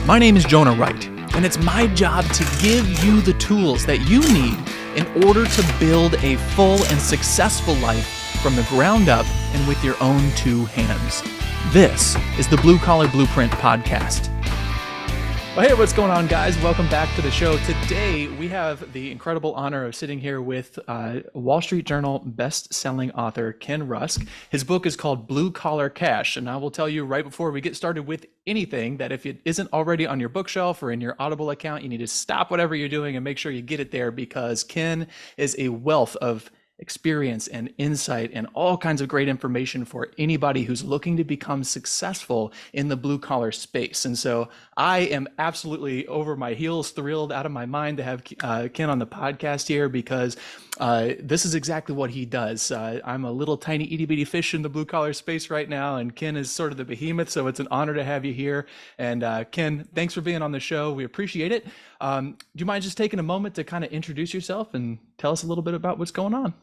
My name is Jonah Wright, and it's my job to give you the tools that you need in order to build a full and successful life from the ground up and with your own two hands. This is the Blue Collar Blueprint Podcast. Well, hey, what's going on, guys? Welcome back to the show. Today, we have the incredible honor of sitting here with Wall Street Journal best-selling author Ken Rusk. His book is called Blue Collar Cash, and I will tell you right before we get started with anything that if it isn't already on your bookshelf or in your Audible account, you need to stop whatever you're doing and make sure you get it there, because Ken is a wealth of experience and insight and all kinds of great information for anybody who's looking to become successful in the blue collar space. And so I am absolutely over my heels, thrilled out of my mind to have Ken on the podcast here, because this is exactly what he does. I'm a little tiny itty bitty fish in the blue collar space right now, and Ken is sort of the behemoth. So it's an honor to have you here. And Ken, thanks for being on the show. We appreciate it. Do you mind just taking a moment to kind of introduce yourself and tell us a little bit about what's going on?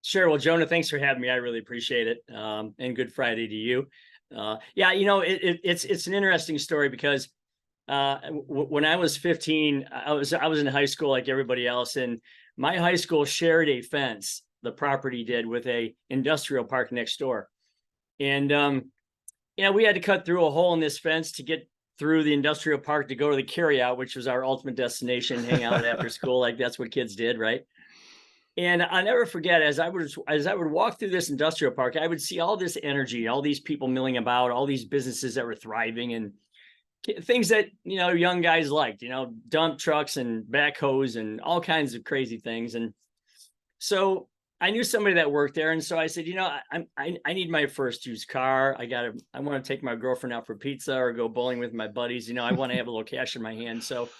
Sure. Well, Jonah, thanks for having me. I really appreciate it. And Good Friday to you. It's an interesting story because when I was 15, I was in high school like everybody else, and my high school shared a fence. The property did, with a industrial park next door, and we had to cut through a hole in this fence to get through the industrial park to go to the carryout, which was our ultimate destination, hang out after school. Like, that's what kids did, right? And I'll never forget, as I would walk through this industrial park, I would see all this energy, all these people milling about, all these businesses that were thriving, and things that, young guys liked, dump trucks and backhoes and all kinds of crazy things. And so I knew somebody that worked there. And so I said, I need my first used car. I want to take my girlfriend out for pizza or go bowling with my buddies. I want to have a little cash in my hand. So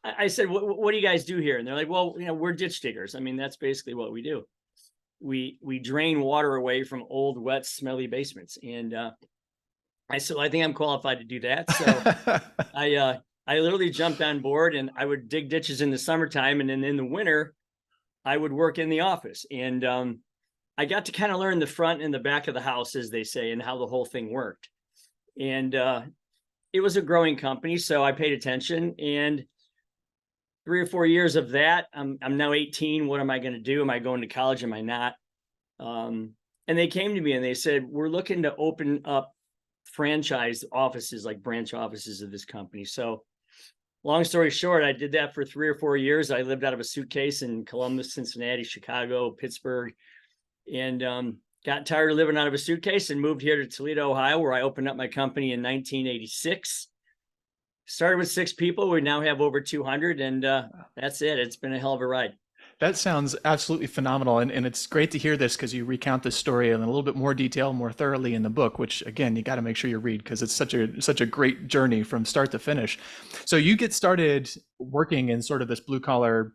I said, what do you guys do here? And they're like, well, we're ditch diggers. I mean, that's basically what we do. We drain water away from old, wet, smelly basements. And I said, well, I think I'm qualified to do that. So I literally jumped on board, and I would dig ditches in the summertime. And then in the winter, I would work in the office. And I got to kind of learn the front and the back of the house, as they say, and how the whole thing worked. And it was a growing company, so I paid attention. And 3 or 4 years of that, I'm now 18. What am I going to do? Am I going to college? Am I not? And they came to me and they said, we're looking to open up franchise offices, like branch offices of this company. So long story short, I did that for 3 or 4 years. I lived out of a suitcase in Columbus, Cincinnati, Chicago, Pittsburgh, and got tired of living out of a suitcase and moved here to Toledo, Ohio, where I opened up my company in 1986. Started with 6 people. We now have over 200, and that's it. It's been a hell of a ride. That sounds absolutely phenomenal. And it's great to hear this, because you recount this story in a little bit more detail, more thoroughly in the book, which, again, you got to make sure you read, because it's such a great journey from start to finish. So you get started working in sort of this blue collar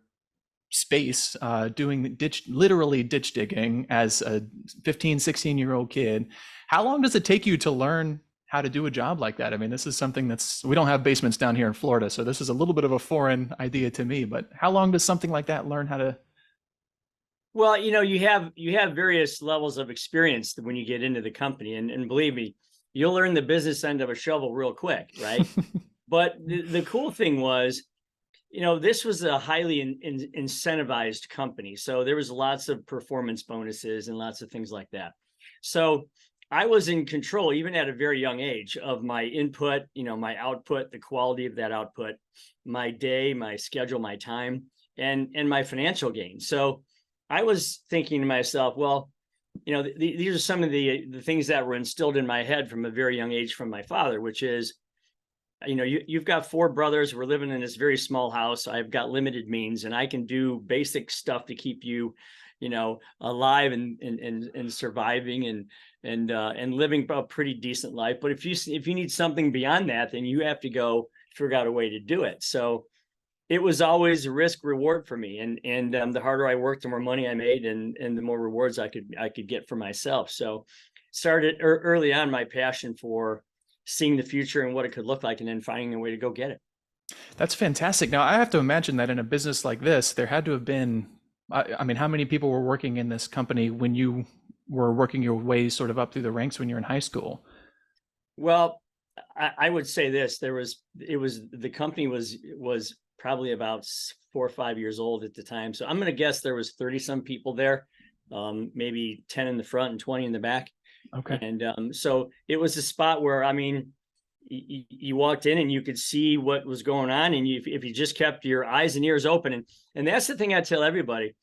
space, doing literally ditch digging as a 15, 16-year-old kid. How long does it take you to learn how to do a job like that? I mean, this is something we don't have basements down here in Florida, so this is a little bit of a foreign idea to me, but how long does something like that learn how to? Well, you have various levels of experience when you get into the company, and believe me, you'll learn the business end of a shovel real quick, right? But the cool thing was, this was a highly incentivized company. So there was lots of performance bonuses and lots of things like that. So I was in control, even at a very young age, of my input, my output, the quality of that output, my day, my schedule, my time, and my financial gain. So I was thinking to myself, well, these are some of the things that were instilled in my head from a very young age from my father, which is, you've got 4 brothers. We're living in this very small house. I've got limited means, and I can do basic stuff to keep you, alive and surviving and living a pretty decent life. But if you need something beyond that, then you have to go figure out a way to do it. So it was always a risk reward for me. And the harder I worked, the more money I made, and the more rewards I could get for myself. So started early on my passion for seeing the future and what it could look like, and then finding a way to go get it. That's fantastic. Now, I have to imagine that in a business like this, there had to have been, I mean, how many people were working in this company when you were working your way sort of up through the ranks when you're in high school? Well, I would say this, the company was probably about 4 or 5 years old at the time. So I'm going to guess there was 30 some people there, maybe 10 in the front and 20 in the back. Okay. And so it was a spot where, I mean, you walked in and you could see what was going on. And if you just kept your eyes and ears open, and that's the thing I tell everybody,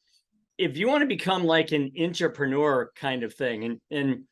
if you want to become like an intrapreneur kind of thing, and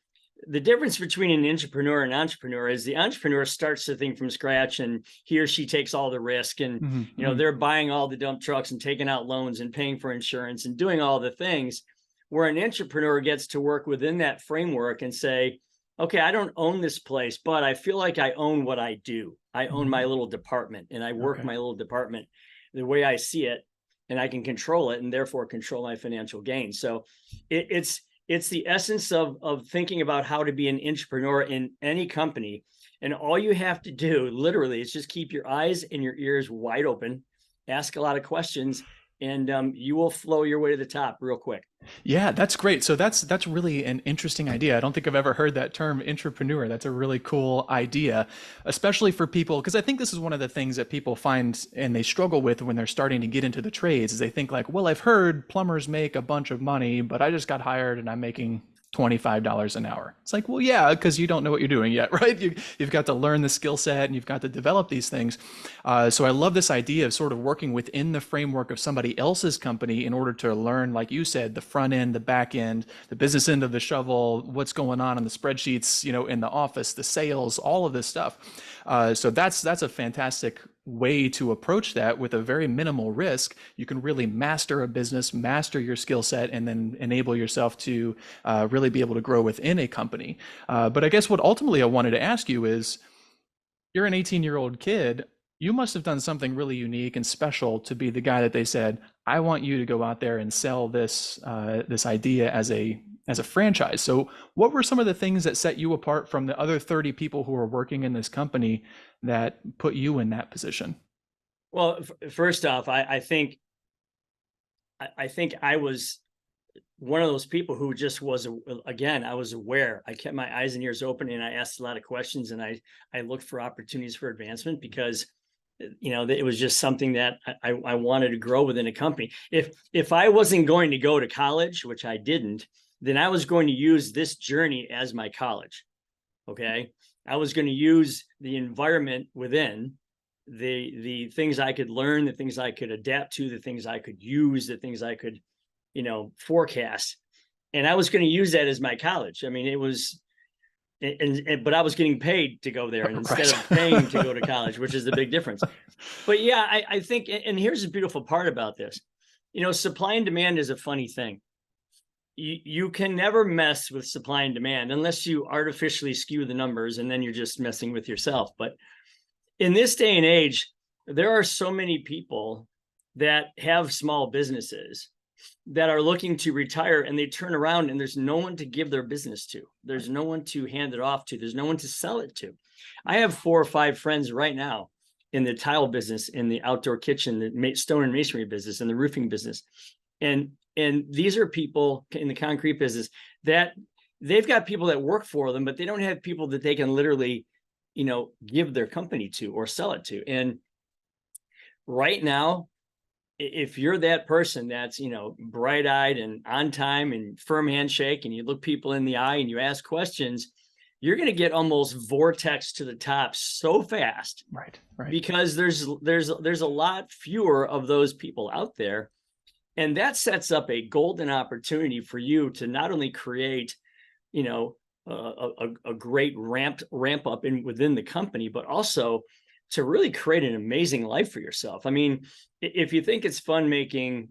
the difference between an intrapreneur and entrepreneur is the entrepreneur starts the thing from scratch, and he or she takes all the risk, and they're buying all the dump trucks and taking out loans and paying for insurance and doing all the things, where an entrepreneur gets to work within that framework and say, okay, I don't own this place, but I feel like I own what I do. I own my little department, and I work my little department the way I see it, and I can control it and therefore control my financial gain. So it's the essence of thinking about how to be an entrepreneur in any company. And all you have to do literally is just keep your eyes and your ears wide open, ask a lot of questions, and you will flow your way to the top real quick. Yeah, that's great. So that's really an interesting idea. I don't think I've ever heard that term, intrapreneur. That's a really cool idea, especially for people, because I think this is one of the things that people find and they struggle with when they're starting to get into the trades, is they think like, well, I've heard plumbers make a bunch of money, but I just got hired and I'm making $25 an hour. It's like, well, yeah, because you don't know what you're doing yet, right? You've got to learn the skill set and you've got to develop these things. So I love this idea of sort of working within the framework of somebody else's company in order to learn, like you said, the front end, the back end, the business end of the shovel, what's going on in the spreadsheets, in the office, the sales, all of this stuff. So that's a fantastic way to approach that with a very minimal risk. You can really master a business, master your skill set, and then enable yourself to really be able to grow within a company. But I guess what ultimately I wanted to ask you is, you're an 18-year-old kid. You must have done something really unique and special to be the guy that they said, I want you to go out there and sell this idea as a franchise. So what were some of the things that set you apart from the other 30 people who are working in this company that put you in that position? Well, first off, I think I was one of those people who just was, again, I was aware. I kept my eyes and ears open, and I asked a lot of questions, and I looked for opportunities for advancement, because it was just something that I wanted to grow within a company. If I wasn't going to go to college, which I didn't, then I was going to use this journey as my college. Okay. I was going to use the environment within, the things I could learn, the things I could adapt to, the things I could use, the things I could, forecast. And I was going to use that as my college. I mean, it was, but I was getting paid to go there, and instead of paying to go to college, which is the big difference. But yeah, I think, and here's the beautiful part about this, supply and demand is a funny thing. You can never mess with supply and demand unless you artificially skew the numbers, and then you're just messing with yourself. But in this day and age, there are so many people that have small businesses that are looking to retire, and they turn around and there's no one to give their business to. There's no one to hand it off to. There's no one to sell it to. I have 4 or 5 friends right now in the tile business, in the outdoor kitchen, the stone and masonry business, and the roofing business. And these are people in the concrete business that they've got people that work for them, but they don't have people that they can literally, give their company to or sell it to. And right now, if you're that person that's, bright-eyed and on time and firm handshake, and you look people in the eye and you ask questions, you're going to get almost vortex to the top so fast. Right. Because there's a lot fewer of those people out there. And that sets up a golden opportunity for you to not only create, a great ramp up within the company, but also to really create an amazing life for yourself. I mean, if you think it's fun making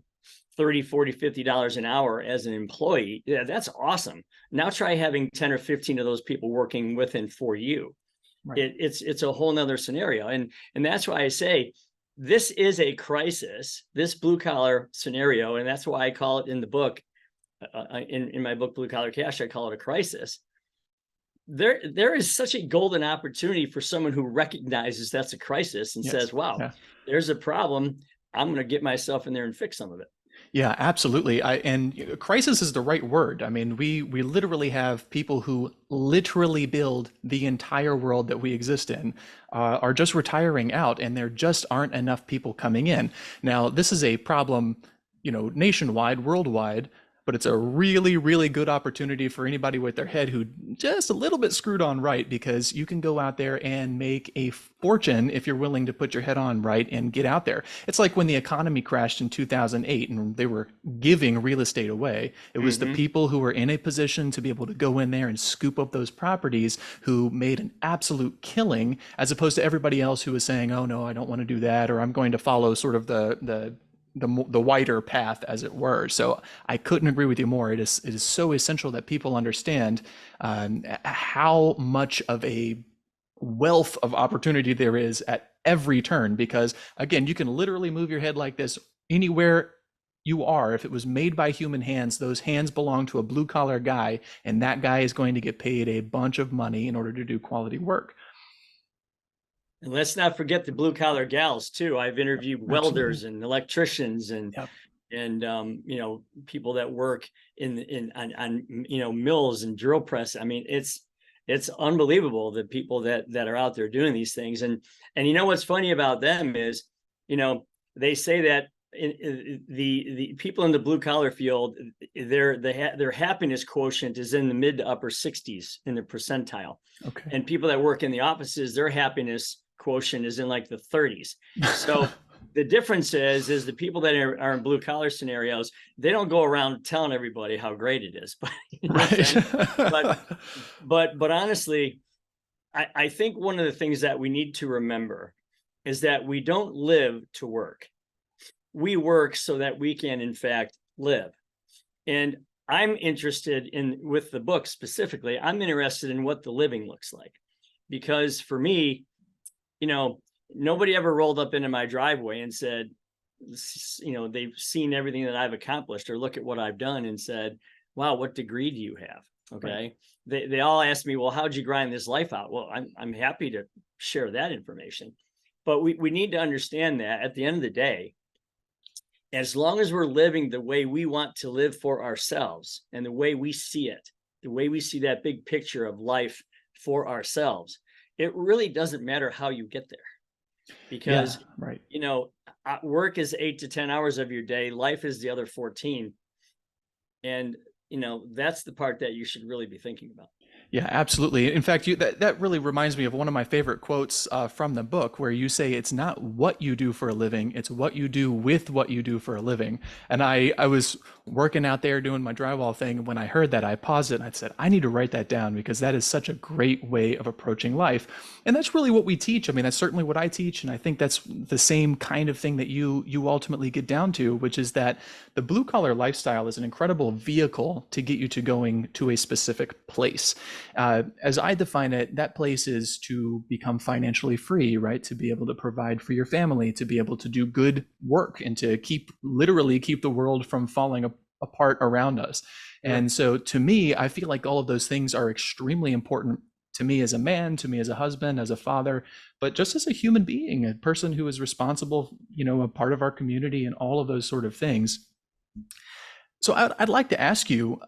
$30, $40, $50 an hour as an employee, yeah, that's awesome. Now try having 10 or 15 of those people working with and for you. Right. It's a whole nother scenario. And that's why I say this is a crisis, this blue collar scenario. And that's why I call it in the book, in my book, Blue Collar Cash, I call it a crisis. There is such a golden opportunity for someone who recognizes that's a crisis and says, wow, there's a problem. I'm going to get myself in there and fix some of it. Yeah, absolutely. And crisis is the right word. I mean, we literally have people who literally build the entire world that we exist in are just retiring out, and there just aren't enough people coming in. Now, this is a problem, nationwide, worldwide, but it's a really, really good opportunity for anybody with their head who just a little bit screwed on right, because you can go out there and make a fortune if you're willing to put your head on right and get out there. It's like when the economy crashed in 2008 and they were giving real estate away. It was the Hmm. people who were in a position to be able to go in there and scoop up those properties who made an absolute killing, as opposed to everybody else who was saying, "Oh no, I don't want to do that," or "I'm going to follow sort of the wider path," as it were. So I couldn't agree with you more. It is so essential that people understand how much of a wealth of opportunity there is at every turn. Because again, you can literally move your head like this anywhere you are. If it was made by human hands, those hands belong to a blue collar guy, and that guy is going to get paid a bunch of money in order to do quality work. And let's not forget the blue collar gals too. I've interviewed Absolutely. welders and electricians Yep. and people that work on mills and drill press. I mean, it's unbelievable, the people that are out there doing these things. And what's funny about them is, they say that the people in the blue collar field, their happiness quotient is in the mid to upper 60s in the percentile, Okay. and people that work in the offices, their happiness quotient is in like the 30s. So the difference is the people that are in blue collar scenarios, they don't go around telling everybody how great it is, but you know what I'm Right. saying? But but honestly, I think one of the things that we need to remember is that we don't live to work. We work so that we can in fact live. And I'm interested in, with the book specifically, I'm interested in what the living looks like. Because for me, you know, nobody ever rolled up into my driveway and said, they've seen everything that I've accomplished or look at what I've done and said, wow, what degree do you have? Right. Okay. They all ask me, well, how'd you grind this life out? Well, I'm happy to share that information. But we need to understand that at the end of the day, as long as we're living the way we want to live for ourselves and the way we see it, the way we see that big picture of life for ourselves, it really doesn't matter how you get there. Yeah. Because, Right. work is 8 to 10 hours of your day, life is the other 14. And, that's the part that you should really be thinking about. Yeah, absolutely. In fact, that really reminds me of one of my favorite quotes from the book, where you say it's not what you do for a living, it's what you do with what you do for a living. And I was working out there doing my drywall thing. And when I heard that, I paused it and I said, I need to write that down, because that is such a great way of approaching life. And that's really what we teach. I mean, that's certainly what I teach. And I think that's the same kind of thing that you ultimately get down to, which is that the blue collar lifestyle is an incredible vehicle to get you to going to a specific place. As I define it, that place is to become financially free, right? To be able to provide for your family, to be able to do good work, and to literally keep the world from falling apart around us. Sure. And so to me, I feel like all of those things are extremely important to me as a man, to me as a husband, as a father, but just as a human being, a person who is responsible, a part of our community, and all of those sort of things. So I'd like to ask you,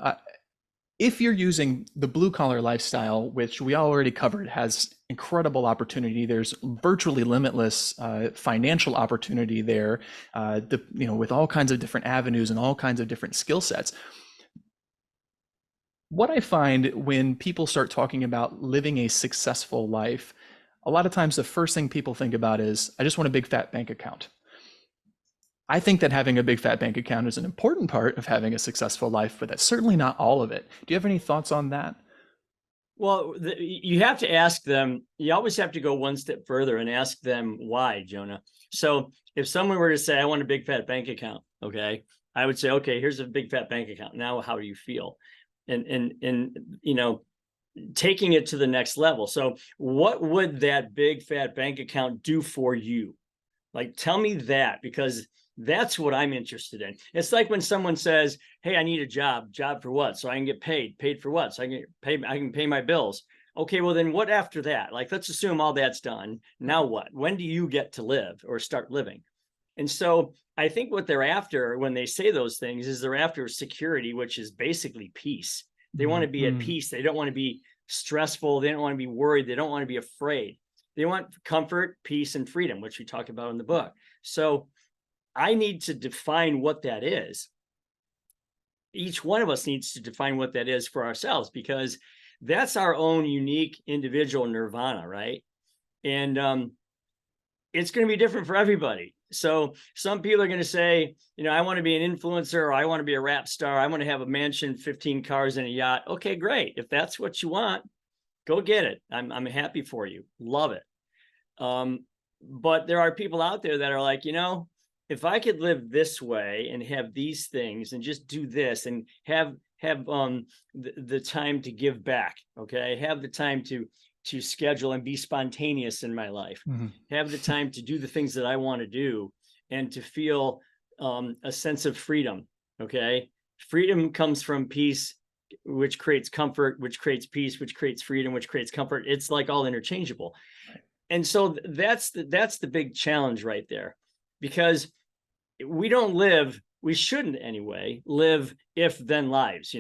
if you're using the blue collar lifestyle, which we already covered has incredible opportunity, there's virtually limitless financial opportunity there, with all kinds of different avenues and all kinds of different skill sets. What I find when people start talking about living a successful life, a lot of times the first thing people think about is, I just want a big fat bank account. I think that having a big fat bank account is an important part of having a successful life, but that's certainly not all of it. Do you have any thoughts on that? Well, you have to ask them, you always have to go one step further and ask them why, Jonah. So if someone were to say, I want a big fat bank account, okay, I would say, okay, here's a big fat bank account. Now, how do you feel? And taking it to the next level. So what would that big fat bank account do for you? Like, tell me that, because that's what I'm interested in. It's like when someone says, hey, I need a job. Job for what? So I can get paid. Paid for what? So I can pay my bills. Okay, well then what after that? Like, let's assume all that's done. Now what? When do you get to live or start living? And so I think what they're after when they say those things is they're after security, which is basically peace. They want to be at peace. They don't want to be stressful. They don't want to be worried. They don't want to be afraid. They want comfort, peace, and freedom, which we talk about in the book. So I need to define what that is. Each one of us needs to define what that is for ourselves, because that's our own unique individual nirvana, right? And it's going to be different for everybody. So some people are going to say, I want to be an influencer, or I want to be a rap star. I want to have a mansion, 15 cars, and a yacht. Okay, great. If that's what you want, go get it. I'm happy for you. Love it. But there are people out there that are like, if I could live this way and have these things and just do this and have the time to give back, okay, have the time to schedule and be spontaneous in my life, have the time to do the things that I want to do, and to feel a sense of freedom. Okay. Freedom comes from peace, which creates comfort, which creates peace, which creates freedom, which creates comfort. It's like all interchangeable. And so that's the big challenge right there, because we shouldn't anyway, live if then lives,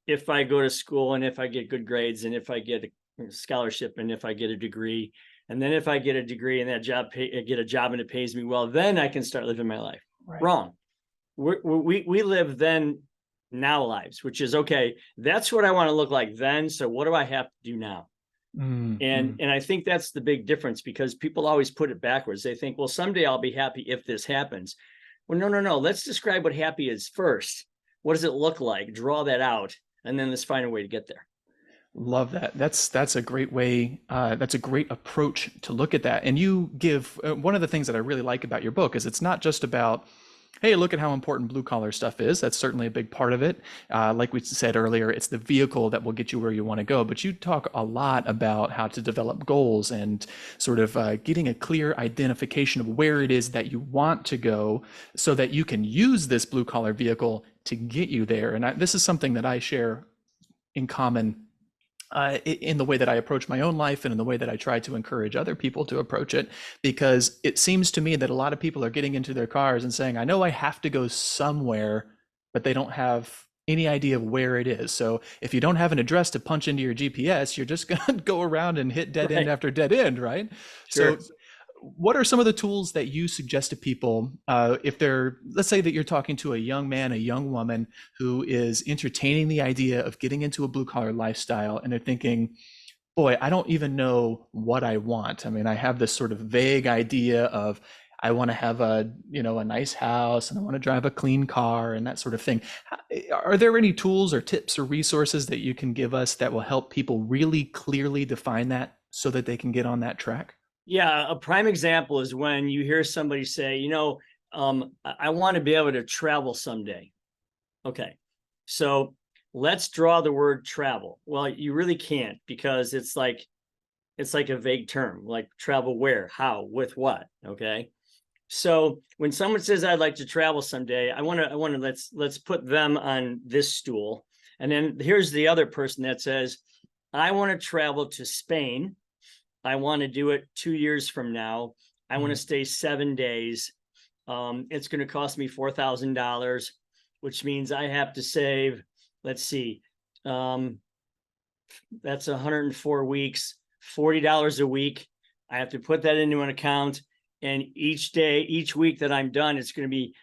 if I go to school and if I get good grades and if I get a scholarship and if I get a degree, and then if I get a degree and that get a job and it pays me well, then I can start living my life. Right. Wrong. We live then now lives, which is okay. That's what I want to look like then. So what do I have to do now? And I think that's the big difference, because people always put it backwards. They think, well, someday I'll be happy if this happens. Well, no. Let's describe what happy is first. What does it look like? Draw that out, and then let's find a way to get there. Love that. That's a great way. That's a great approach to look at that. And you give one of the things that I really like about your book is it's not just about, hey, look at how important blue collar stuff is. That's certainly a big part of it. Like we said earlier, it's the vehicle that will get you where you want to go. But you talk a lot about how to develop goals and sort of getting a clear identification of where it is that you want to go, so that you can use this blue collar vehicle to get you there. And this is something that I share in common in the way that I approach my own life and in the way that I try to encourage other people to approach it, because it seems to me that a lot of people are getting into their cars and saying, I know I have to go somewhere, but they don't have any idea of where it is. So if you don't have an address to punch into your GPS, you're just going to go around and hit dead end after dead end, right? Sure. So what are some of the tools that you suggest to people if they're, let's say that you're talking to a young man, a young woman who is entertaining the idea of getting into a blue collar lifestyle, and they're thinking, boy, I don't even know what I want. I mean, I have this sort of vague idea of, I want to have a nice house and I want to drive a clean car and that sort of thing. Are there any tools or tips or resources that you can give us that will help people really clearly define that so that they can get on that track? Yeah, a prime example is when you hear somebody say, I want to be able to travel someday. Okay, so let's draw the word travel. Well, you really can't, because it's like a vague term, like travel where, how, with what. Okay, so when someone says I'd like to travel someday, I want to let's put them on this stool, and then here's the other person that says, I want to travel to Spain. I want to do it 2 years from now. I want to stay 7 days. It's going to cost me $4,000, which means I have to save, let's see, that's 104 weeks, $40 a week. I have to put that into an account. And each week that I'm done, it's going to be,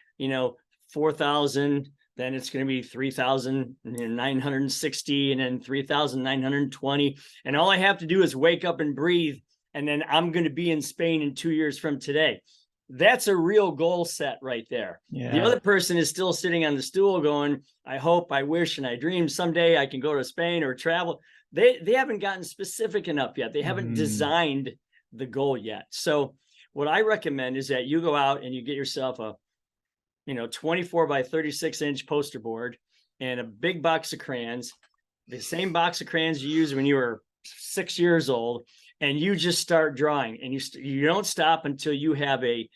4,000. Then it's going to be 3,960, and then 3,920. And all I have to do is wake up and breathe. And then I'm going to be in Spain in 2 years from today. That's a real goal set right there. Yeah. The other person is still sitting on the stool going, I hope, I wish, and I dream someday I can go to Spain or travel. They haven't gotten specific enough yet. They haven't designed the goal yet. So what I recommend is that you go out and you get yourself a 24 by 36 inch poster board and a big box of crayons, the same box of crayons you used when you were 6 years old, and you just start drawing, and you don't stop until you have a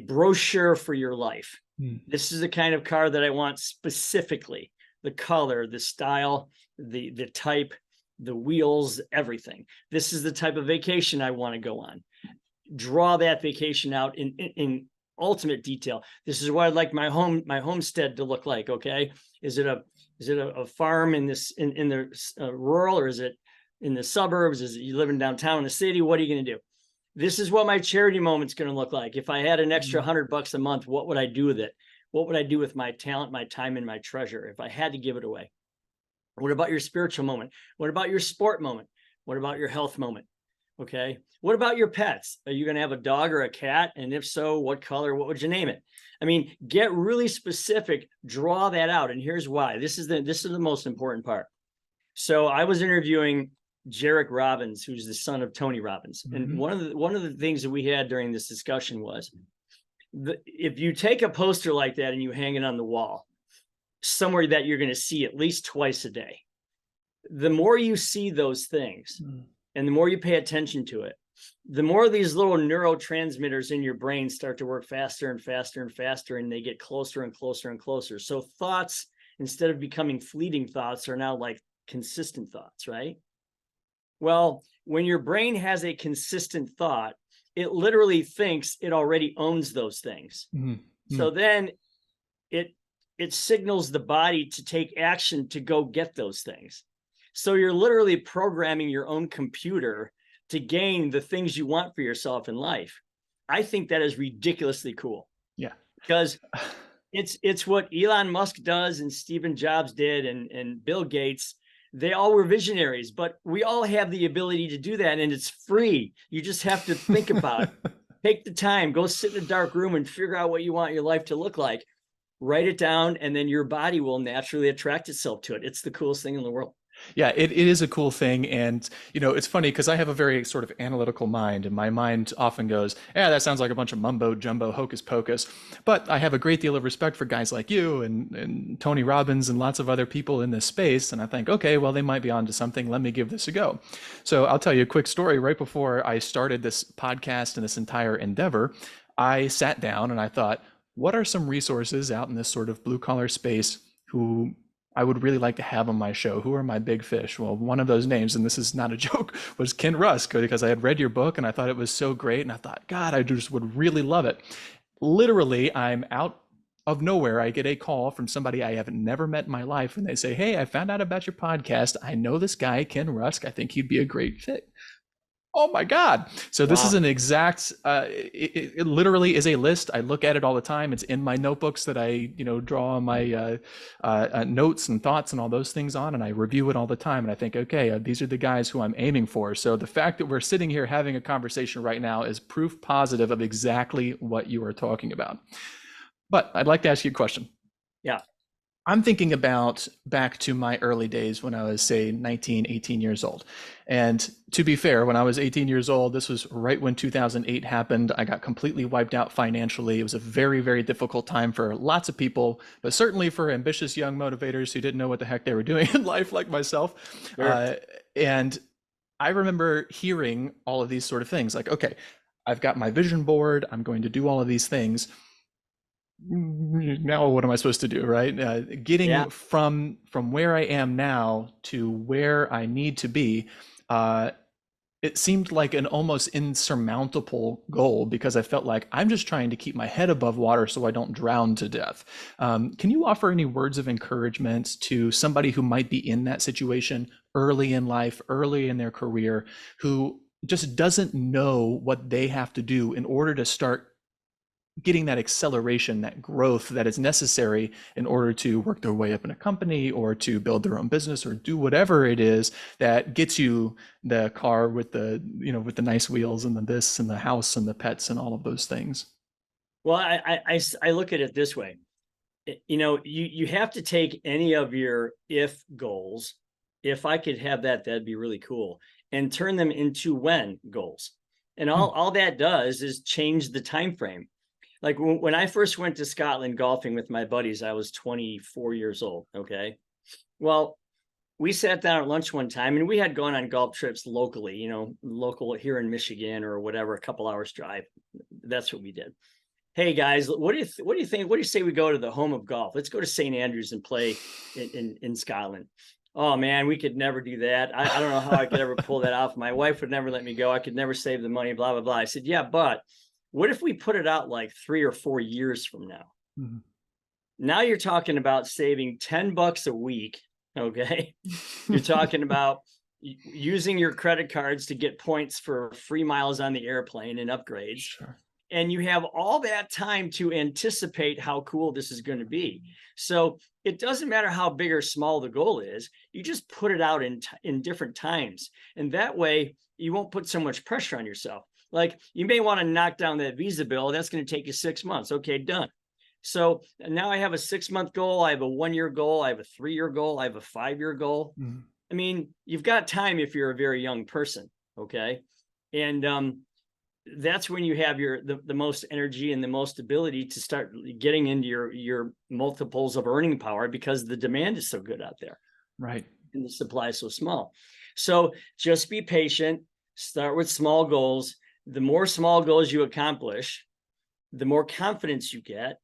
brochure for your life. This is the kind of car that I want specifically, the color, the style, the type, the wheels, everything. This is the type of vacation I want to go on. Draw that vacation out in ultimate detail. This is what I'd like my homestead to look like. Okay. Is it a farm in the rural, or is it in the suburbs? Is it you living downtown in the city? What are you going to do? This is what my charity moment's going to look like. If I had an extra $100 a month, what would I do with it? What would I do with my talent, my time, and my treasure if I had to give it away? What about your spiritual moment? What about your sport moment? What about your health moment? Okay. What about your pets? Are you going to have a dog or a cat? And if so, what color? What would you name it? I mean, get really specific, draw that out. And here's why. This is the most important part. So I was interviewing Jarek Robbins, who's the son of Tony Robbins. And one of the things that we had during this discussion was if you take a poster like that and you hang it on the wall somewhere that you're going to see at least twice a day, the more you see those things and the more you pay attention to it, the more these little neurotransmitters in your brain start to work faster and faster and faster, and they get closer and closer and closer. So thoughts, instead of becoming fleeting thoughts, are now like consistent thoughts, right? Well, when your brain has a consistent thought, it literally thinks it already owns those things. So then it signals the body to take action to go get those things. So you're literally programming your own computer to gain the things you want for yourself in life. I think that is ridiculously cool. Yeah. Because it's what Elon Musk does and Stephen Jobs did and Bill Gates. They all were visionaries, but we all have the ability to do that, and it's free. You just have to think about it. Take the time, go sit in a dark room and figure out what you want your life to look like. Write it down, and then your body will naturally attract itself to it. It's the coolest thing in the world. Yeah, it is a cool thing. And, it's funny because I have a very sort of analytical mind, and my mind often goes, yeah, that sounds like a bunch of mumbo jumbo hocus pocus. But I have a great deal of respect for guys like you and Tony Robbins and lots of other people in this space. And I think, okay, well, they might be onto something. Let me give this a go. So I'll tell you a quick story. Right before I started this podcast and this entire endeavor, I sat down and I thought, what are some resources out in this sort of blue collar space who I would really like to have on my show? Who are my big fish? Well, one of those names, and this is not a joke, was Ken Rusk, because I had read your book and I thought it was so great. And I thought, God, I just would really love it. Literally, I'm out of nowhere. I get a call from somebody I have never met in my life. And they say, hey, I found out about your podcast. I know this guy, Ken Rusk. I think he'd be a great fit. Oh my God. So this is an exact, it literally is a list. I look at it all the time. It's in my notebooks that I, draw my notes and thoughts and all those things on, and I review it all the time. And I think, okay, these are the guys who I'm aiming for. So the fact that we're sitting here having a conversation right now is proof positive of exactly what you are talking about. But I'd like to ask you a question. Yeah. I'm thinking about back to my early days when I was, say, 19, 18 years old. And to be fair, when I was 18 years old, this was right when 2008 happened. I got completely wiped out financially. It was a very, very difficult time for lots of people, but certainly for ambitious young motivators who didn't know what the heck they were doing in life, like myself. Sure. And I remember hearing all of these sort of things like, okay, I've got my vision board. I'm going to do all of these things. Now what am I supposed to do, right? Getting from where I am now to where I need to be, it seemed like an almost insurmountable goal, because I felt like I'm just trying to keep my head above water so I don't drown to death. Can you offer any words of encouragement to somebody who might be in that situation early in life, early in their career, who just doesn't know what they have to do in order to start getting that acceleration, that growth that is necessary in order to work their way up in a company or to build their own business or do whatever it is that gets you the car with the, with the nice wheels and the this and the house and the pets and all of those things? Well, I look at it this way. You have to take any of your if goals. If I could have that, that'd be really cool, and turn them into when goals. And all that does is change the time frame. Like when I first went to Scotland golfing with my buddies, I was 24 years old. Okay. Well, we sat down at lunch one time and we had gone on golf trips locally, local here in Michigan or whatever, a couple hours drive. That's what we did. Hey guys, what do you think? What do you say we go to the home of golf? Let's go to St. Andrews and play in Scotland. Oh man, we could never do that. I don't know how I could ever pull that off. My wife would never let me go. I could never save the money, blah, blah, blah. I said, yeah, but What if we put it out like 3 or 4 years from now? Mhm. Now you're talking about saving $10 a week. Okay. You're talking about using your credit cards to get points for free miles on the airplane and upgrades. Sure. And you have all that time to anticipate how cool this is going to be. So it doesn't matter how big or small the goal is. You just put it out in different times. And that way you won't put so much pressure on yourself. Like, you may want to knock down that visa bill. That's going to take you 6 months. Okay, done. So now I have a 6-month goal. I have a 1-year goal. I have a 3-year goal. I have a 5-year goal. Mm-hmm. I mean, you've got time if you're a very young person. Okay. And that's when you have the most energy and the most ability to start getting into your multiples of earning power, because the demand is so good out there. Right. And the supply is so small. So just be patient. Start with small goals. The more small goals you accomplish, the more confidence you get.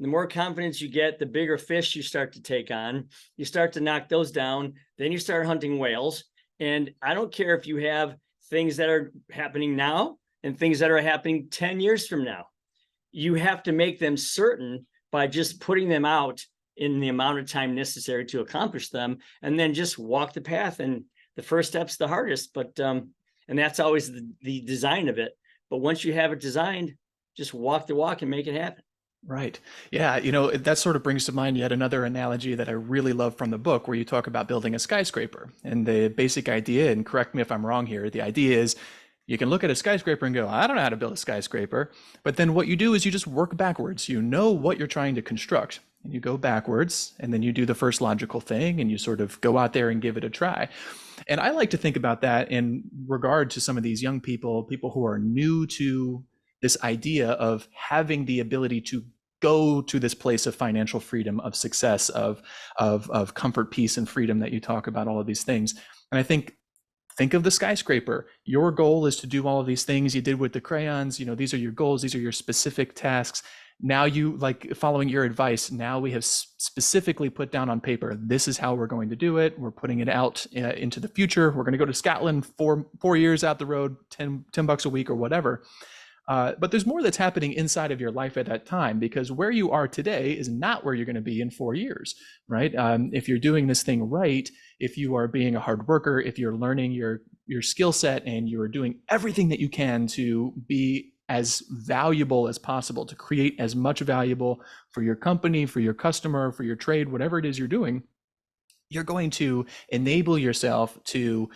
The more confidence you get, the bigger fish you start to take on. You start to knock those down. Then you start hunting whales. And I don't care if you have things that are happening now and things that are happening 10 years from now. You have to make them certain by just putting them out in the amount of time necessary to accomplish them, and then just walk the path. And the first step's the hardest, but and that's always the design of it. But once you have it designed, just walk the walk and make it happen. Right. Yeah. You know, that sort of brings to mind yet another analogy that I really love from the book, where you talk about building a skyscraper. And the basic idea, and correct me if I'm wrong here, the idea is you can look at a skyscraper and go, I don't know how to build a skyscraper. But then what you do is you just work backwards. You know what you're trying to construct, and you go backwards, and then you do the first logical thing, and you sort of go out there and give it a try. And I like to think about that in regard to some of these young people who are new to this idea of having the ability to go to this place of financial freedom, of success, of comfort, peace, and freedom that you talk about, all of these things. And I think of the skyscraper. Your goal is to do all of these things you did with the crayons. You know, these are your goals. These are your specific tasks. Now you, like, following your advice, now we have specifically put down on paper, this is how we're going to do it. We're putting it out into the future. We're going to go to Scotland 4 years out the road, $10 a week or whatever. But there's more that's happening inside of your life at that time, because where you are today is not where you're going to be in 4 years, right? If you're doing this thing right, if you are being a hard worker, if you're learning your skill set, and you're doing everything that you can to be as valuable as possible, to create as much valuable for your company, for your customer, for your trade, whatever it is you're doing, you're going to enable yourself to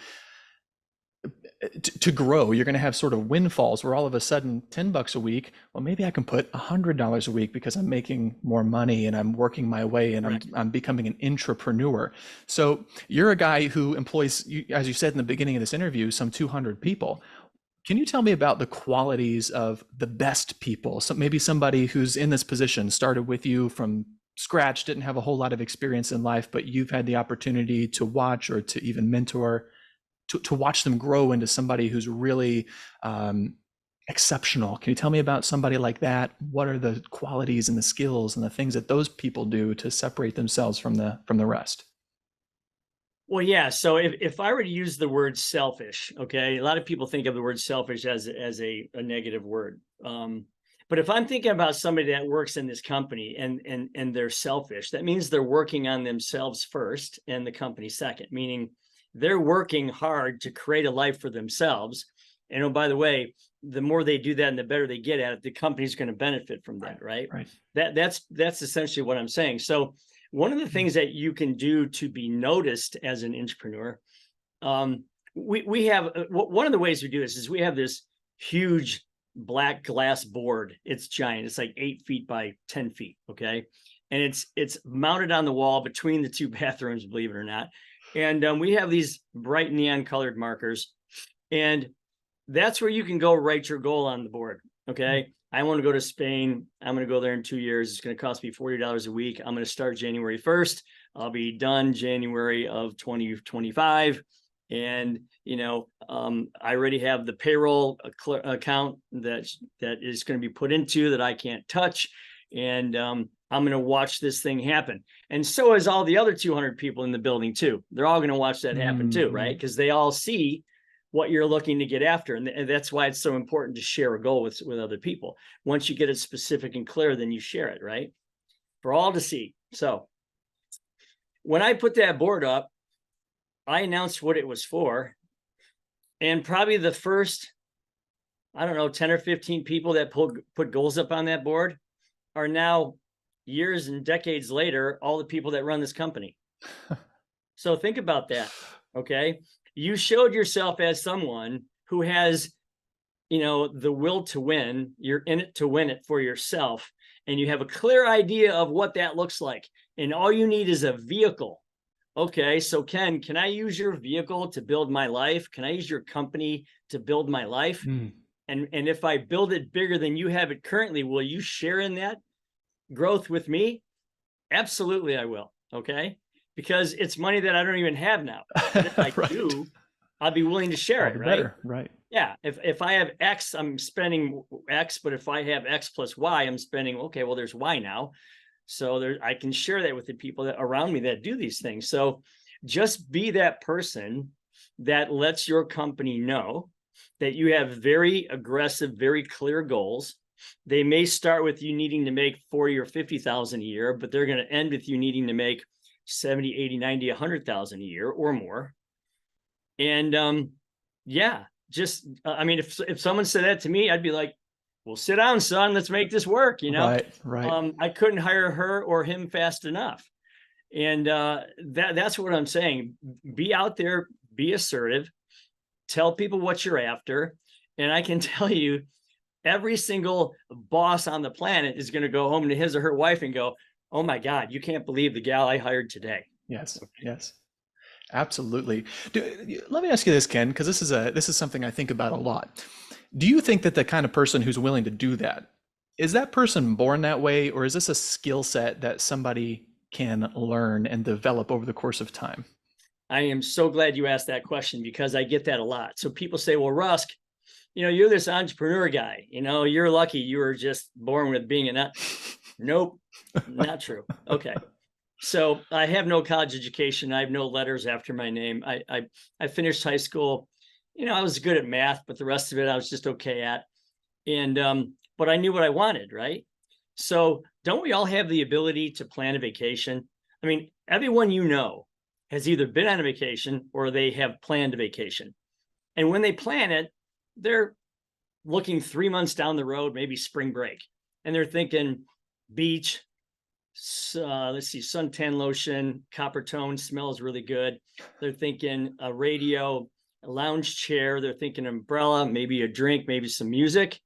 grow. You're going to have sort of windfalls where all of a sudden $10 a week, well, maybe I can put $100 a week because I'm making more money and I'm working my way, and right. I'm becoming an intrapreneur. So you're a guy who employs, as you said in the beginning of this interview, some 200 people. Can you tell me about the qualities of the best people? So maybe somebody who's in this position started with you from scratch, didn't have a whole lot of experience in life, but you've had the opportunity to watch or to even mentor, to watch them grow into somebody who's really exceptional. Can you tell me about somebody like that? What are the qualities and the skills and the things that those people do to separate themselves from the rest? Well, yeah. So if I were to use the word selfish, okay, a lot of people think of the word selfish as a negative word. But if I'm thinking about somebody that works in this company and they're selfish, that means they're working on themselves first and the company second, meaning they're working hard to create a life for themselves. And oh, by the way, the more they do that and the better they get at it, the company's going to benefit from that, right? Right. That's essentially what I'm saying. So one of the things that you can do to be noticed as an entrepreneur, we have one of the ways we do this is we have this huge black glass board. It's giant. It's like 8 feet by 10 feet. Okay. And it's mounted on the wall between the 2 bathrooms, believe it or not. And we have these bright neon colored markers, and that's where you can go write your goal on the board. Okay. I want to go to Spain. I'm going to go there in 2 years. It's going to cost me $40 a week. I'm going to start January 1st. I'll be done January of 2025. And, I already have the payroll account that is going to be put into that I can't touch. And I'm going to watch this thing happen. And so is all the other 200 people in the building too. They're all going to watch that happen too, right? Because they all see what you're looking to get after. And that's why it's so important to share a goal with other people. Once you get it specific and clear, then you share it, right? For all to see. So when I put that board up, I announced what it was for. And probably the first, I don't know, 10 or 15 people that put goals up on that board are now, years and decades later, all the people that run this company. So think about that. Okay. You showed yourself as someone who has, the will to win. You're in it to win it for yourself. And you have a clear idea of what that looks like. And all you need is a vehicle. Okay. So Ken, can I use your vehicle to build my life? Can I use your company to build my life? And if I build it bigger than you have it currently, will you share in that growth with me? Absolutely, I will. Okay. Because it's money that I don't even have now. And if I Right. do, I'd be willing to share it, right? Better. Right. Yeah. If I have X, I'm spending X, but if I have X plus Y, I'm spending, okay, well, there's Y now. So I can share that with the people that around me that do these things. So just be that person that lets your company know that you have very aggressive, very clear goals. They may start with you needing to make 40 or 50,000 a year, but they're going to end with you needing to make 70, 80, 90, 100,000 a year or more. And if someone said that to me, I'd be like, well, sit down, son, let's make this work. Right. I couldn't hire her or him fast enough. And that's what I'm saying. Be out there, be assertive, tell people what you're after. And I can tell you, every single boss on the planet is going to go home to his or her wife and go, oh my God, you can't believe the gal I hired today. Yes. Yes. Absolutely. Let me ask you this, Ken, because this is something I think about a lot. Do you think that the kind of person who's willing to do that, is that person born that way, or is this a skill set that somebody can learn and develop over the course of time? I am so glad you asked that question, because I get that a lot. So people say, well, Rusk, you're this entrepreneur guy, you're lucky you were just born with being a nut. Nope, not true. Okay. So I have no college education. I have no letters after my name. I finished high school. I was good at math, but the rest of it I was just okay at. And but I knew what I wanted, right? So don't we all have the ability to plan a vacation? I mean, everyone has either been on a vacation or they have planned a vacation. And when they plan it, they're looking 3 months down the road, maybe spring break. And they're thinking beach, suntan lotion, copper tone, smells really good. They're thinking a radio, a lounge chair. They're thinking umbrella, maybe a drink, maybe some music.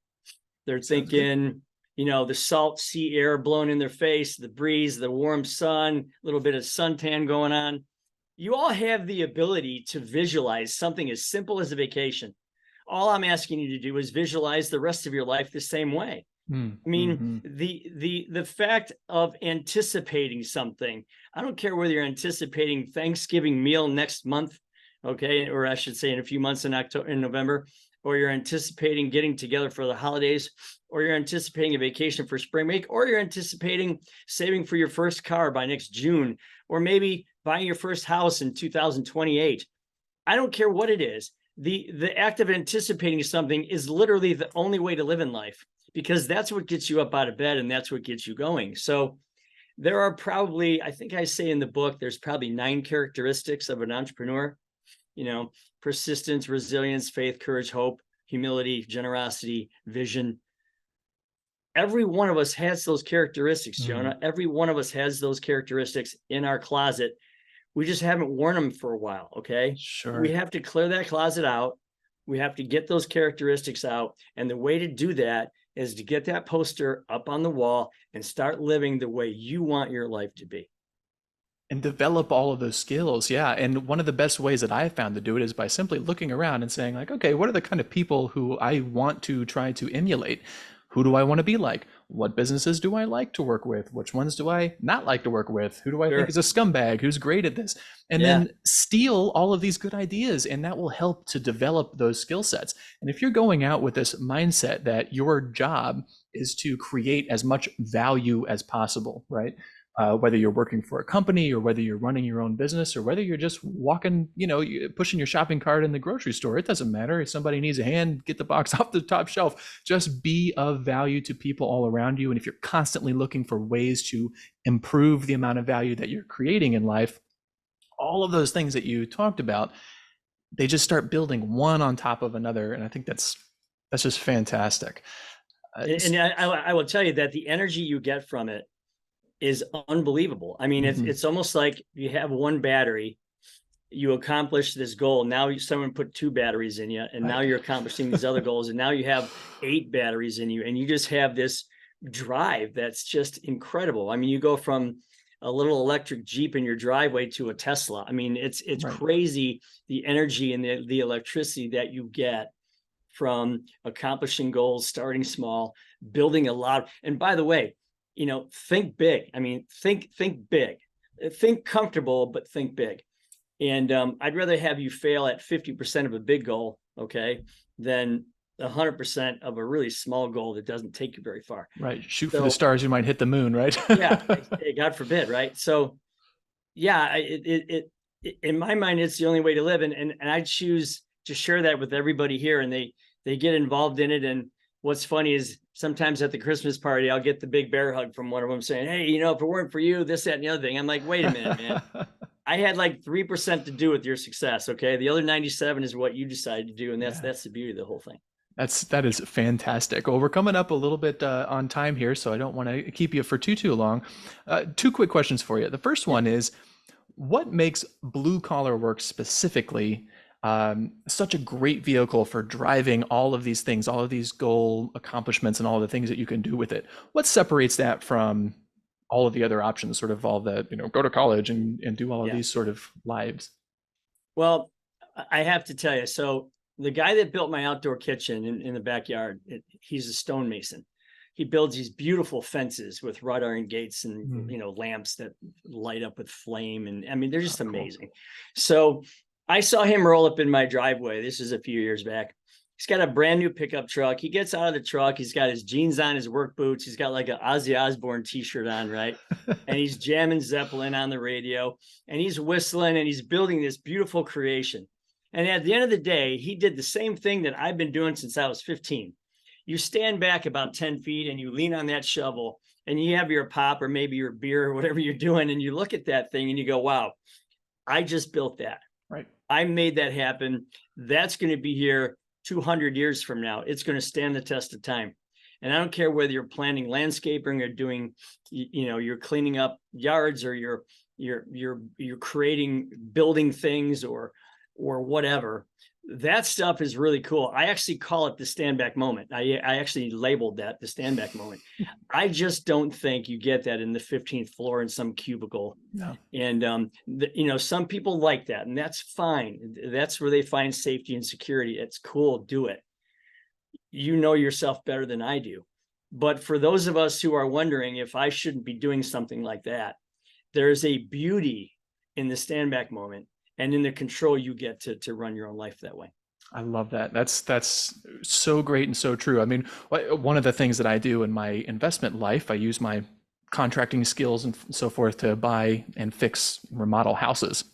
They're thinking, the salt sea air blowing in their face, the breeze, the warm sun, a little bit of suntan going on. You all have the ability to visualize something as simple as a vacation. All I'm asking you to do is visualize the rest of your life the same way. I mean, the fact of anticipating something, I don't care whether you're anticipating Thanksgiving meal next month, okay, or I should say in a few months in November, or you're anticipating getting together for the holidays, or you're anticipating a vacation for spring break, or you're anticipating saving for your first car by next June, or maybe buying your first house in 2028. I don't care what it is. The act of anticipating something is literally the only way to live in life, because that's what gets you up out of bed and that's what gets you going. So there are probably, I think I say in the book, there's probably 9 characteristics of an entrepreneur, persistence, resilience, faith, courage, hope, humility, generosity, vision. Every one of us has those characteristics, Jonah. Every one of us has those characteristics in our closet. We just haven't worn them for a while. Okay. Sure. We have to clear that closet out. We have to get those characteristics out. And the way to do that is to get that poster up on the wall and start living the way you want your life to be. And develop all of those skills. Yeah. And one of the best ways that I've found to do it is by simply looking around and saying, like, okay, what are the kind of people who I want to try to emulate? Who do I want to be like? What businesses do I like to work with? Which ones do I not like to work with? Who do I think is a scumbag? Who's great at this? And then steal all of these good ideas, and that will help to develop those skill sets. And if you're going out with this mindset that your job is to create as much value as possible, right? whether you're working for a company or whether you're running your own business or whether you're just walking, pushing your shopping cart in the grocery store. It doesn't matter. If somebody needs a hand, get the box off the top shelf. Just be of value to people all around you. And if you're constantly looking for ways to improve the amount of value that you're creating in life, all of those things that you talked about, they just start building one on top of another. And I think that's just fantastic. And I will tell you that the energy you get from it is unbelievable. I mean, it's almost like you have one battery, you accomplish this goal. Now someone put 2 batteries in you, and now you're accomplishing these other goals. And now you have 8 batteries in you, and you just have this drive that's just incredible. I mean, you go from a little electric Jeep in your driveway to a Tesla. I mean, it's crazy, the energy and the electricity that you get from accomplishing goals, starting small, building a lot. And by the way, think big. I mean, think big, think comfortable, but think big. And I'd rather have you fail at 50% of a big goal, okay, than 100% of a really small goal that doesn't take you very far. Right. Shoot for the stars, you might hit the moon, right? Yeah. God forbid. Right. So yeah, in my mind, it's the only way to live. And I choose to share that with everybody here, and they get involved in it. And what's funny is sometimes at the Christmas party, I'll get the big bear hug from one of them saying, hey, if it weren't for you, this, that, and the other thing. I'm like, wait a minute, man. I had like 3% to do with your success. Okay. The other 97 is what you decided to do. And that's the beauty of the whole thing. That is fantastic. Well, we're coming up a little bit on time here, so I don't want to keep you for too long. 2 quick questions for you. The first one is, what makes blue collar work specifically such a great vehicle for driving all of these things, all of these goal accomplishments, and all the things that you can do with it? What separates that from all of the other options, sort of all that, go to college and do all of these sort of lives? Well, I have to tell you, so the guy that built my outdoor kitchen in the backyard, he's a stonemason. He builds these beautiful fences with wrought iron gates and lamps that light up with flame. And I mean, they're just amazing. Cool. So I saw him roll up in my driveway. This is a few years back. He's got a brand new pickup truck. He gets out of the truck. He's got his jeans on, his work boots. He's got like an Ozzy Osbourne t-shirt on, right? And he's jamming Zeppelin on the radio, and he's whistling, and he's building this beautiful creation. And at the end of the day, he did the same thing that I've been doing since I was 15. You stand back about 10 feet and you lean on that shovel, and you have your pop or maybe your beer or whatever you're doing, and you look at that thing and you go, wow, I just built that. Right. I made that happen. That's going to be here 200 years from now. It's going to stand the test of time. And I don't care whether you're planning landscaping or doing, you're cleaning up yards, or you're creating building things or whatever. That stuff is really cool. I actually call it the stand back moment. I actually labeled that the stand back moment. I just don't think you get that in the 15th floor in some cubicle. No. And, some people like that, and that's fine. That's where they find safety and security. It's cool. Do it. You know yourself better than I do. But for those of us who are wondering if I shouldn't be doing something like that, there's a beauty in the stand back moment and in the control you get to run your own life that way. I love that. That's so great and so true. I mean, one of the things that I do in my investment life, I use my contracting skills and so forth to buy and fix, remodel houses.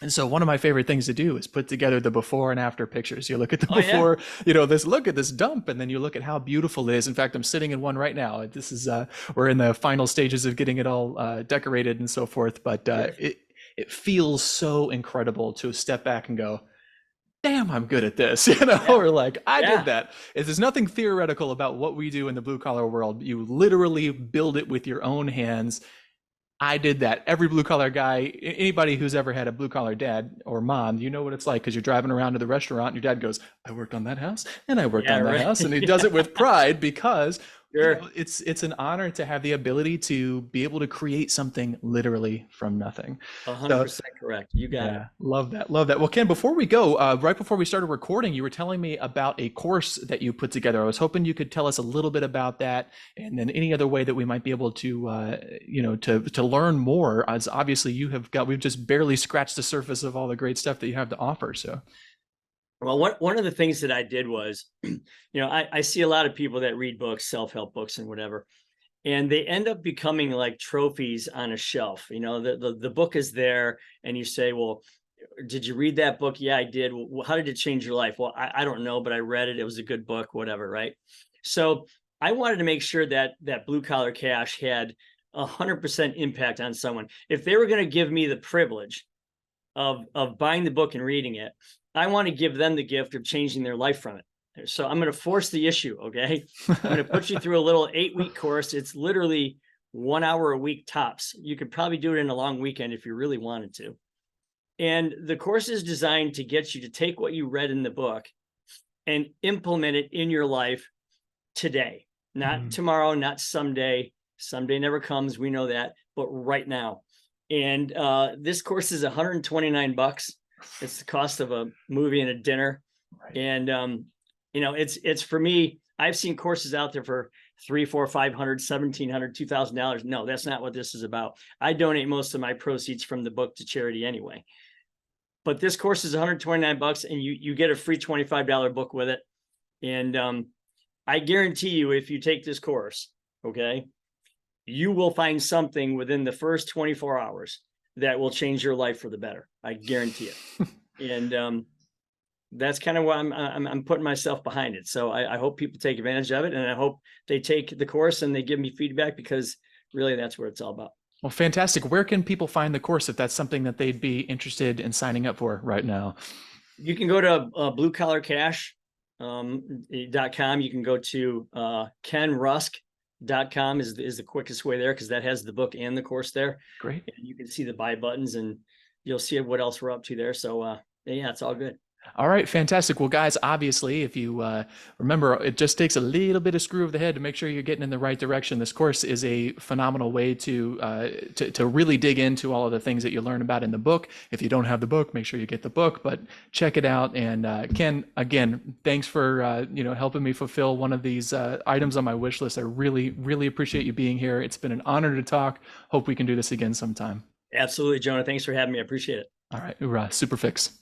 And so one of my favorite things to do is put together the before and after pictures. You look at the before, look at this dump, and then you look at how beautiful it is. In fact, I'm sitting in one right now. This is, we're in the final stages of getting it all decorated and so forth. But it feels so incredible to step back and go, damn, I'm good at this, or like, I did that. There's nothing theoretical about what we do in the blue collar world. You literally build it with your own hands. I did that. Every blue collar guy, anybody who's ever had a blue collar dad or mom, you know what it's like, because you're driving around to the restaurant and your dad goes, I worked on that house and I worked on that house. And he does it with pride because it's an honor to have the ability to be able to create something literally from nothing. 100% correct. You got it. Love that. Love that. Well, Ken, before we go, right before we started recording, you were telling me about a course that you put together. I was hoping you could tell us a little bit about that, and then any other way that we might be able to, to learn more, as obviously we've just barely scratched the surface of all the great stuff that you have to offer. So. Well, one of the things that I did was, I see a lot of people that read books, self-help books and whatever. and they end up becoming like trophies on a shelf. You know, the book is there, and you say, well, did you read that book? Yeah, I did. Well, how did it change your life? Well, I don't know, but I read it. It was a good book, whatever, right? So I wanted to make sure that Blue Collar Cash had 100% impact on someone. If they were going to give me the privilege of buying the book and reading it, I want to give them the gift of changing their life from it. So I'm going to force the issue. Okay. I'm going to put you through a little 8-week course. It's literally 1 hour a week tops. You could probably do it in a long weekend if you really wanted to. And the course is designed to get you to take what you read in the book and implement it in your life today, not tomorrow, not someday. Someday never comes. We know that, but right now. And this course is $129. It's the cost of a movie and a dinner. Right. And, you know, it's for me, I've seen courses out there for $300, $400, $500, $1,700, $2,000. No, that's not what this is about. I donate most of my proceeds from the book to charity anyway. But this course is $129, and you get a free $25 book with it. And I guarantee you, if you take this course, okay, you will find something within the first 24 hours that will change your life for the better. I guarantee it. And that's kind of why I'm putting myself behind it. So I hope people take advantage of it, and I hope they take the course and they give me feedback, because really that's what it's all about. Well, fantastic. Where can people find the course if that's something that they'd be interested in signing up for right now? You can go to bluecollarcash.com. You can go to kenrusk.com is the quickest way there, because that has the book and the course there. Great. And you can see the buy buttons, and you'll see what else we're up to there. So yeah, it's all good. All right, fantastic. Well, guys, obviously, if you remember, it just takes a little bit of screw of the head to make sure you're getting in the right direction. This course is a phenomenal way to really dig into all of the things that you learn about in the book. If you don't have the book, make sure you get the book, but check it out. And Ken, again, thanks for helping me fulfill one of these items on my wish list. I really, really appreciate you being here. It's been an honor to talk. Hope we can do this again sometime. Absolutely, Jonah. Thanks for having me. I appreciate it. All right, hoorah, super fix.